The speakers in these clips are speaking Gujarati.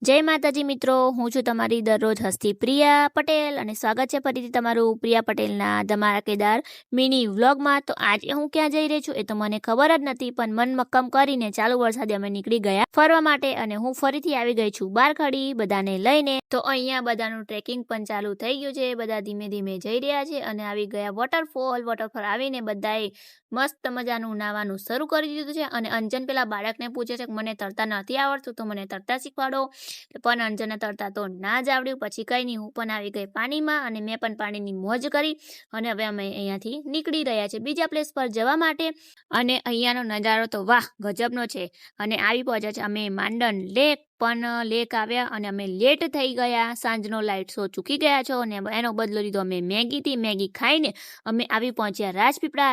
જય માતાજી મિત્રો, હું છું તમારી દરરોજ હસતી પ્રિયા પટેલ અને સ્વાગત છે ફરીથી તમારું પ્રિયા પટેલના ધમાકેદાર મિની વ્લોગમાં। તો આજે હું ક્યાં જઈ રહી છું એ તો મને ખબર જ નથી, પણ મન મક્કમ કરીને ચાલુ વરસાદે અમે નીકળી ગયા ફરવા માટે અને હું ફરીથી આવી ગઈ છું બારખડી બધાને લઈને। તો અહીંયા બધાનું ટ્રેકિંગ પણ ચાલુ થઈ ગયું છે, બધા ધીમે ધીમે જઈ રહ્યા છે અને આવી ગયા વોટરફોલ આવીને બધાએ મસ્ત મજાનું નાવાનું શરૂ કરી દીધું છે। અને અંજન પેલા બાળકને પૂછે છે કે મને તરતા નથી આવડતું, તો મને તરતા શીખવાડો, પણ અંજને તરતા તો ના જ આવડ્યું। પછી કઈ નહીં, હું પણ આવી ગઈ પાણીમાં અને મેં પણ પાણીની મોજ કરી અને હવે અમે અહીંયાથી નીકળી રહ્યા છે બીજા પ્લેસ પર જવા માટે। અને અહીંયાનો નજારો તો વાહ ગજબનો છે અને આવી પહોંચ્યા છે અમે માંડન લેક, પણ લેક આવ્યા અને અમે લેટ થઈ ગયા, સાંજનો લાઇટ શો ચૂકી ગયા છો અને એનો બદલો લીધો અમે મેગી ખાઈને અમે આવી પહોંચ્યા રાજપીપળા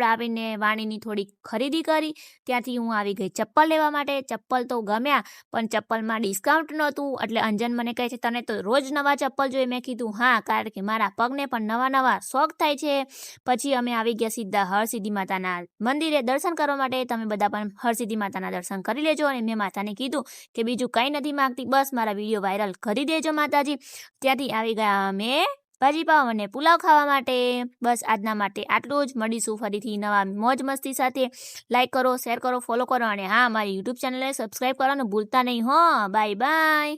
આવીને વાણીની થોડી ખરીદી કરી, ત્યાંથી હું આવી ગઈ ચપ્પલ લેવા માટે। ચપ્પલ તો ગમ્યા પણ ચપ્પલમાં ડિસ્કાઉન્ટ નહોતું, એટલે અંજન મને કહે છે તને તો રોજ નવા ચપ્પલ જોઈએ। મેં કીધું હા, કારણ કે મારા પગને પણ નવા શોખ થાય છે। પછી અમે આવી ગયા સીધા હરસિદ્ધિ માતાના મંદિરે દર્શન કરવા માટે। તમે બધા પણ હરસિદ્ધિ માતાના દર્શન કરી લેજો અને મેં માતાને કીધું કે બીજું કંઈ નથી માંગતી, બસ મારા વિડીયો વાયરલ કરી દેજો માતાજી। ત્યાંથી આવી ગયા અમે ભાજી પાવ અને પુલાવ ખાવા માટે। બસ આજના માટે આટલું જ, મળીશું ફરીથી નવા મોજ મસ્તી સાથે। લાઈક કરો, શેર કરો, ફોલો કરો અને હા, મારી યુટ્યુબ ચેનલને સબસ્ક્રાઈબ કરવાનું ભૂલતા નહીં હો। Bye bye.